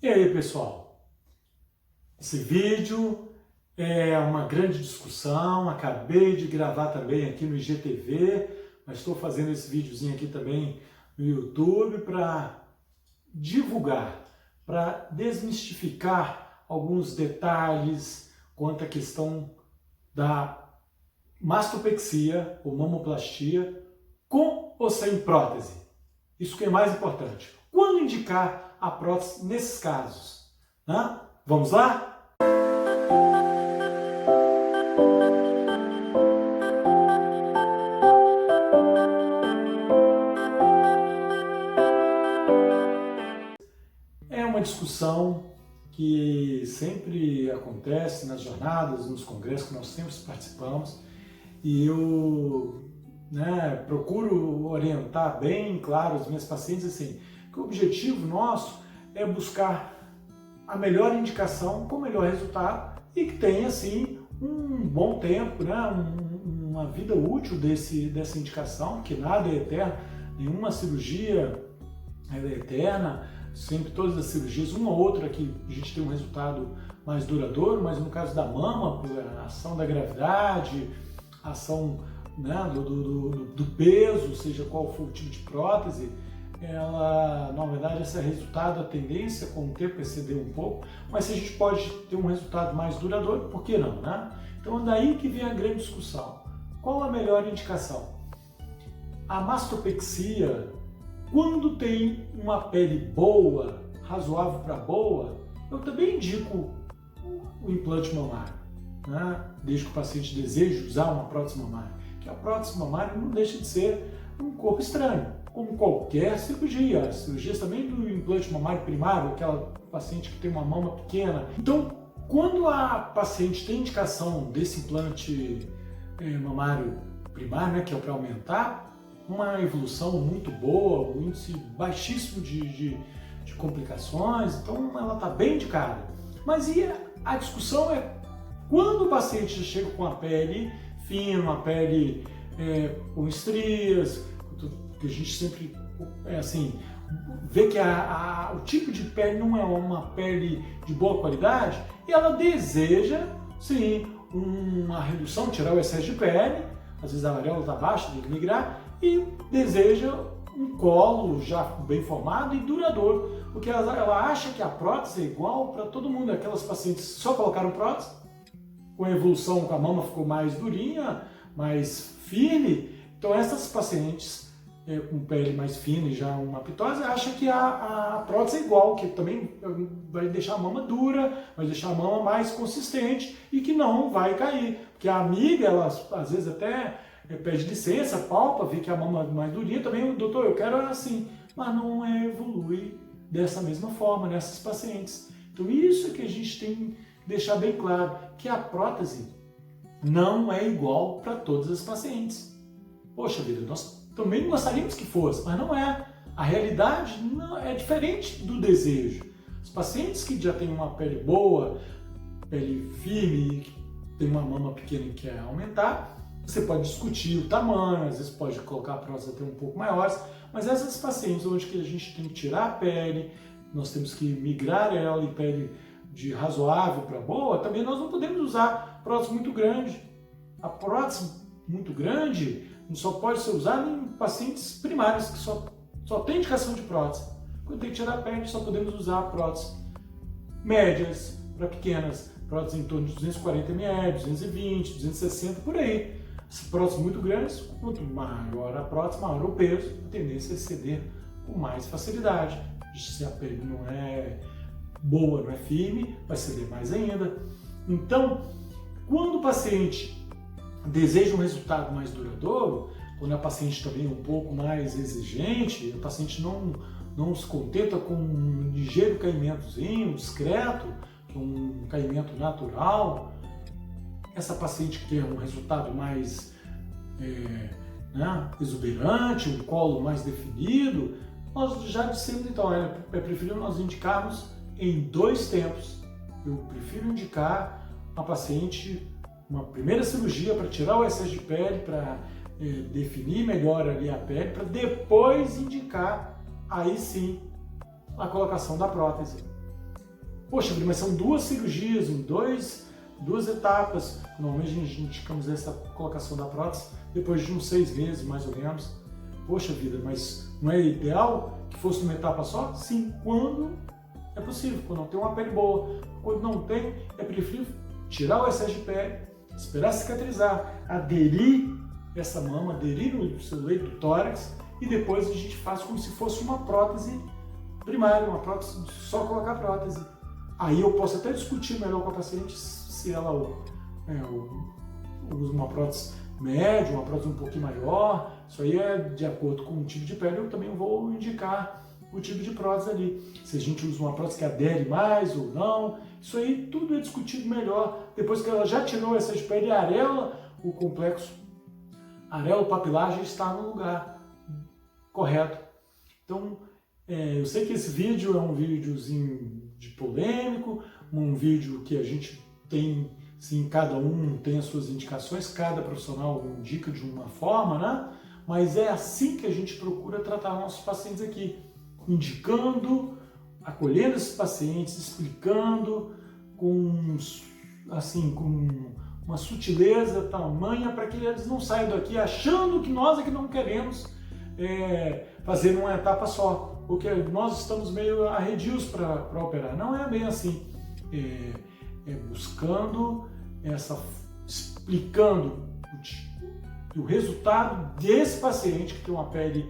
E aí, pessoal? Esse vídeo é uma grande discussão, acabei de gravar também aqui no IGTV, mas estou fazendo esse videozinho aqui também no YouTube para divulgar, para desmistificar alguns detalhes quanto à questão da mastopexia ou mamoplastia com ou sem prótese. Isso que é mais importante. Quando indicar a prótese nesses casos? Né? Vamos lá? É uma discussão que sempre acontece nas jornadas, nos congressos que nós sempre participamos, e eu procuro orientar bem claro as minhas pacientes assim, que o objetivo nosso é buscar a melhor indicação com o melhor resultado e que tenha assim um bom tempo, uma vida útil dessa indicação, que nada é eterno, nenhuma cirurgia é eterna, sempre todas as cirurgias, uma ou outra que a gente tem um resultado mais duradouro, mas no caso da mama, a ação da gravidade, a ação do peso, seja qual for o tipo de prótese, ela, na verdade, esse é resultado, a tendência com o tempo é ceder um pouco, mas se a gente pode ter um resultado mais duradouro, por que não, né? Então, daí que vem a grande discussão. Qual a melhor indicação? A mastopexia, quando tem uma pele boa, razoável para boa, eu também indico o implante mamário, né? Desde que o paciente deseje usar uma prótese mamária. Que a prótese mamária não deixa de ser um corpo estranho, como qualquer cirurgia. As cirurgias também do implante mamário primário, aquela paciente que tem uma mama pequena. Então, quando a paciente tem indicação desse implante mamário primário, que é para aumentar, uma evolução muito boa, um índice baixíssimo de complicações, então ela está bem indicada. Mas e a discussão é quando o paciente chega com a pele fina, uma pele com estrias, que a gente sempre vê que o tipo de pele não é uma pele de boa qualidade, e ela deseja, sim, uma redução, tirar o excesso de pele, às vezes a areola está baixa, tem que migrar, e deseja um colo já bem formado e duradouro, porque ela acha que a prótese é igual para todo mundo. Aquelas pacientes só colocaram prótese, com a evolução, com a mama ficou mais durinha, mais firme, então essas pacientes com pele mais fina e já uma pitose, acha que a prótese é igual, que também vai deixar a mama dura, vai deixar a mama mais consistente e que não vai cair. Porque a amiga, ela às vezes até pede licença, palpa, vê que a mama é mais durinha, também, doutor, eu quero assim, mas não evolui dessa mesma forma nessas pacientes. Então isso é que a gente tem que deixar bem claro, que a prótese não é igual para todas as pacientes. Poxa vida, nós também gostaríamos que fosse, mas não é. A realidade não é diferente do desejo. Os pacientes que já têm uma pele boa, pele firme, que tem uma mama pequena e quer aumentar, você pode discutir o tamanho, às vezes pode colocar próteses até um pouco maiores, mas essas pacientes onde que a gente tem que tirar a pele, nós temos que migrar ela em pele de razoável para boa, também nós não podemos usar prótese muito grande. A prótese muito grande só pode ser usada em pacientes primários, que só tem indicação de prótese. Quando tem que tirar a pele, só podemos usar próteses médias para pequenas, próteses em torno de 240 ml, 220, 260, por aí. As próteses muito grandes, quanto maior a prótese, maior o peso, a tendência é ceder com mais facilidade. Se a pele não é boa, não é firme, vai ceder mais ainda. Então, quando o paciente deseja um resultado mais duradouro, quando a paciente também é um pouco mais exigente, a paciente não se contenta com um ligeiro caimentozinho, discreto, que é um caimento natural, essa paciente quer um resultado mais exuberante, um colo mais definido, nós já dissemos então, é preferível nós indicarmos em 2 tempos. Eu prefiro indicar uma paciente uma primeira cirurgia para tirar o excesso de pele, para definir melhor ali a pele, para depois indicar aí sim a colocação da prótese. Poxa, mas são 2 cirurgias, em 2 etapas. Normalmente a gente indicamos essa colocação da prótese depois de uns 6 meses, mais ou menos. Poxa vida, mas não é ideal que fosse uma etapa só? Sim, quando é possível, quando não tem uma pele boa. Quando não tem, é preferível tirar o excesso de pele, esperar cicatrizar, aderir essa mama, aderir no seu leito do tórax e depois a gente faz como se fosse uma prótese primária, uma prótese, só colocar prótese. Aí eu posso até discutir melhor com a paciente se ela usa uma prótese média, uma prótese um pouquinho maior. Isso aí é de acordo com o tipo de pele, eu também vou indicar o tipo de prótese ali. Se a gente usa uma prótese que adere mais ou não, isso aí tudo é discutido melhor. Depois que ela já tirou essa de pele, a areola, o complexo areopapilar já está no lugar correto. Então, eu sei que esse vídeo é um videozinho de polêmico, um vídeo que a gente tem, sim, cada um tem as suas indicações, cada profissional indica de uma forma, né? Mas é assim que a gente procura tratar nossos pacientes aqui, indicando, acolhendo esses pacientes, explicando com uma sutileza tamanha para que eles não saiam daqui achando que nós é que não queremos fazer numa etapa só, porque nós estamos meio arredios para operar. Não é bem assim. Buscando, explicando o resultado desse paciente que tem uma pele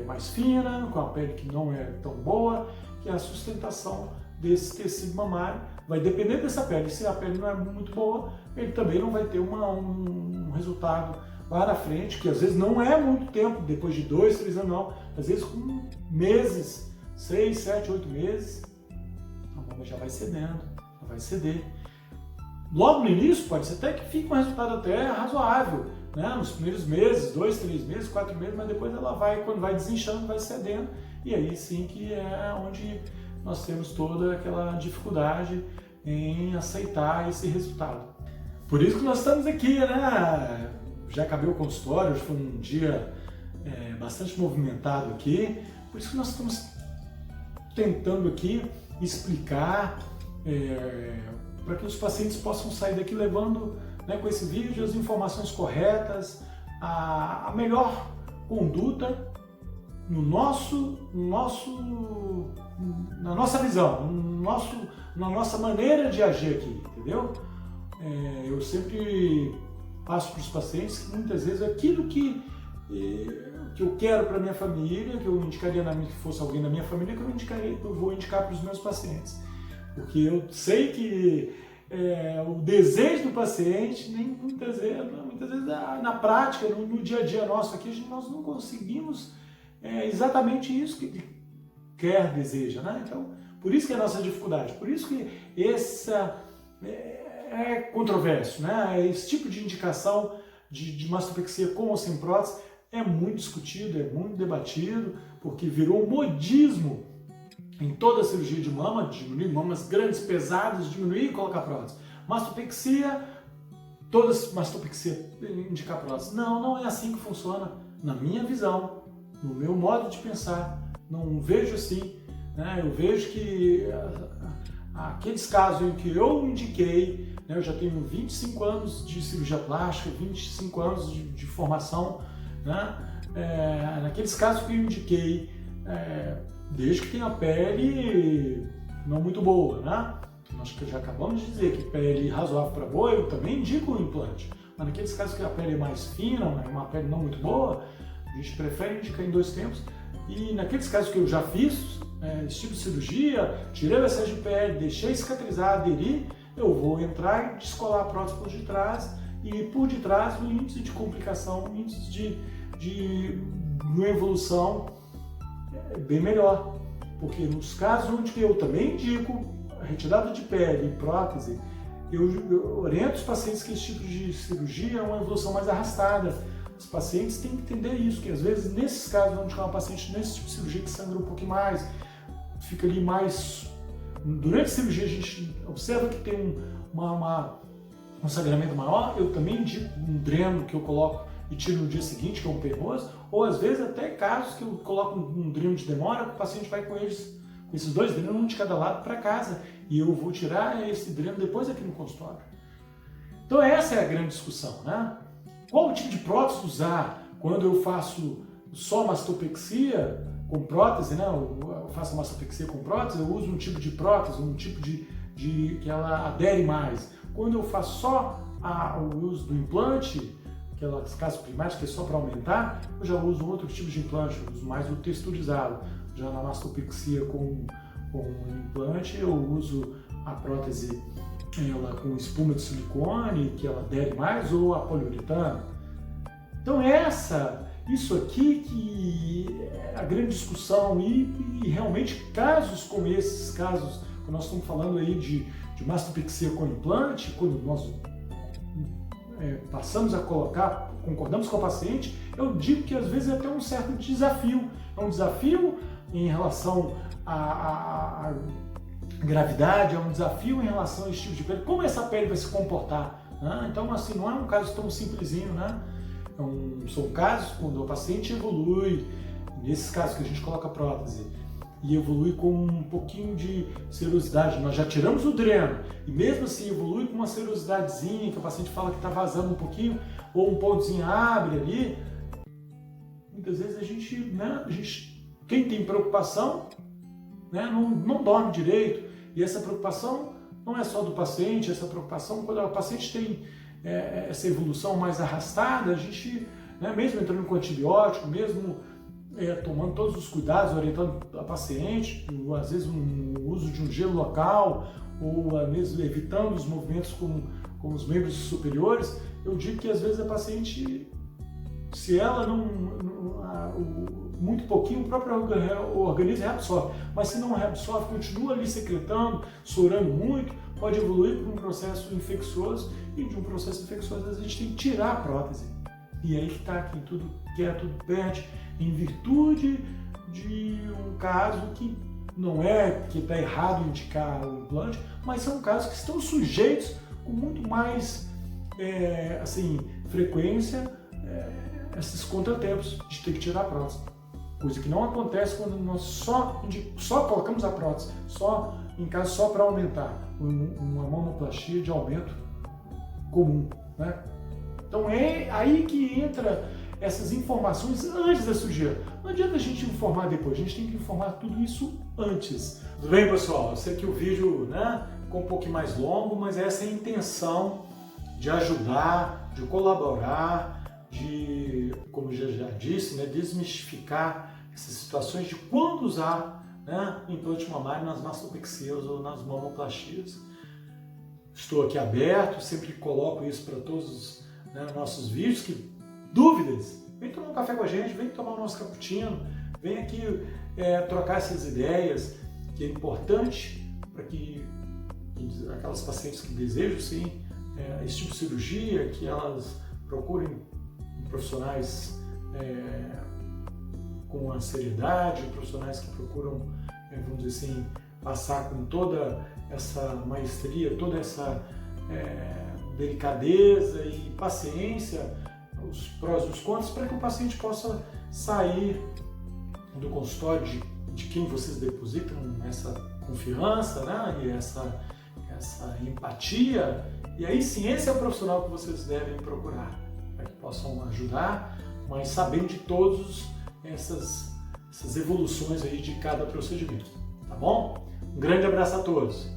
mais fina, com a pele que não é tão boa, que é a sustentação desse tecido mamário. Vai depender dessa pele. Se a pele não é muito boa, ele também não vai ter um resultado lá na frente, que às vezes não é muito tempo, depois de 2, 3 anos não, às vezes com meses, 6, 7, 8 meses, a mama já vai cedendo, já vai ceder. Logo no início pode ser até que fique um resultado até razoável, né? Nos primeiros meses, 2, 3 meses, 4 meses, mas depois ela vai, quando vai desinchando, vai cedendo, e aí sim que é onde nós temos toda aquela dificuldade em aceitar esse resultado. Por isso que nós estamos aqui, né? Já acabei o consultório, hoje foi um dia bastante movimentado aqui, por isso que nós estamos tentando aqui explicar para que os pacientes possam sair daqui levando, né, com esse vídeo as informações corretas, a melhor conduta na nossa visão, na nossa maneira de agir aqui, entendeu? Eu sempre passo para os pacientes que muitas vezes aquilo que eu quero para minha família, que eu indicaria que fosse alguém da minha família, que eu vou indicar para os meus pacientes. Porque eu sei que o desejo do paciente, muitas vezes na prática, no dia a dia nosso aqui, nós não conseguimos exatamente isso que ele deseja, né? Então, por isso que é a nossa dificuldade, por isso que essa é controverso, né? Esse tipo de indicação de mastopexia com ou sem prótese é muito discutido, é muito debatido, porque virou um modismo em toda a cirurgia de mama, diminuir mamas grandes, pesadas, diminuir e colocar prótese. Mastopexia, mastopexia indicar prótese. Não é assim que funciona, na minha visão, no meu modo de pensar. Não vejo assim, né? Eu vejo que aqueles casos em que eu indiquei, né, eu já tenho 25 anos de cirurgia plástica, 25 anos de formação, né? Naqueles casos que eu indiquei, desde que tenha a pele não muito boa, né? Nós já acabamos de dizer que pele razoável para boa, eu também indico o implante. Mas naqueles casos que a pele é mais fina, uma pele não muito boa, a gente prefere indicar em 2 tempos. E naqueles casos que eu já fiz, esse tipo de cirurgia, tirei o excesso de pele, deixei cicatrizar, aderi, eu vou entrar e descolar a prótese por detrás, e por detrás o índice de complicação, o índice de evolução é bem melhor. Porque nos casos onde eu também indico a retirada de pele e prótese, eu oriento os pacientes que esse tipo de cirurgia é uma evolução mais arrastada. Os pacientes têm que entender isso, que às vezes nesses casos onde uma paciente nesse tipo de cirurgia que sangra um pouquinho mais, fica ali mais... Durante a cirurgia a gente observa que tem um sangramento maior, eu também indico um dreno que eu coloco e tiro no dia seguinte, que é um penoso, ou às vezes até casos que eu coloco um dreno de demora, o paciente vai com eles com esses 2 drenos, um de cada lado, para casa. E eu vou tirar esse dreno depois aqui no consultório. Então essa é a grande discussão, né? Qual tipo de prótese usar? Quando eu faço só mastopexia com prótese, né? Eu faço mastopexia com prótese, eu uso um tipo de prótese, um tipo de que ela adere mais. Quando eu faço só o uso do implante, aquelas casos primários que é só para aumentar, eu já uso outro tipo de implante, eu uso mais o texturizado. Já na mastopexia com implante, eu uso a prótese ela com espuma de silicone, que ela adere mais, ou a poliuretano. Então isso aqui que é a grande discussão e realmente casos como esses, casos que nós estamos falando aí de mastopexia com implante, quando nós passamos a colocar, concordamos com o paciente, eu digo que às vezes é até um certo desafio. É um desafio em relação à gravidade, é um desafio em relação a esse tipo de pele, como essa pele vai se comportar, né? Então, assim, não é um caso tão simplesinho, né? São casos quando o paciente evolui, nesses casos que a gente coloca prótese, e evolui com um pouquinho de serosidade. Nós já tiramos o dreno, e mesmo assim evolui com uma serosidadezinha, que o paciente fala que está vazando um pouquinho, ou um pontozinho abre ali. Muitas vezes a gente, quem tem preocupação, né, não dorme direito, e essa preocupação não é só do paciente, essa preocupação quando o paciente tem essa evolução mais arrastada, a gente, né, mesmo entrando com antibiótico, mesmo tomando todos os cuidados, orientando a paciente, às vezes o uso de um gelo local, ou mesmo evitando os movimentos com os membros superiores, eu digo que às vezes a paciente, se ela muito pouquinho, o próprio organismo reabsorve, mas se não reabsorve, continua ali secretando, sorando muito, pode evoluir para um processo infeccioso, e de um processo infeccioso às vezes a gente tem que tirar a prótese. E aí que está, quem tudo quer, tudo perde, em virtude de um caso que não é que está errado indicar o implante, mas são casos que estão sujeitos com muito mais frequência esses contratempos de ter que tirar a prótese. Coisa que não acontece quando nós só colocamos a prótese, em caso só para aumentar, uma mamoplastia de aumento comum, né? Então é aí que entra essas informações antes da cirurgia. Não adianta a gente informar depois, a gente tem que informar tudo isso antes. Tudo bem, pessoal? Eu sei que o vídeo, né, ficou um pouquinho mais longo, mas essa é a intenção de ajudar, de colaborar, de, como já disse, né, desmistificar essas situações de quando usar, né, implante mamário nas mastopexias ou nas mamoplastias. Estou aqui aberto, sempre coloco isso para todos os nossos vídeos. Dúvidas? Vem tomar um café com a gente, vem tomar o nosso cappuccino, vem aqui trocar essas ideias, que é importante para que aquelas pacientes que desejam sim esse tipo de cirurgia, que elas procurem profissionais com a seriedade, profissionais que procuram, vamos dizer assim, passar com toda essa maestria, toda essa delicadeza e paciência, os prós e os contras, para que o paciente possa sair do consultório de quem vocês depositam essa confiança, né, e essa empatia, e aí sim, esse é o profissional que vocês devem procurar, para que possam ajudar, mas sabendo de todas essas evoluções aí de cada procedimento, tá bom? Um grande abraço a todos!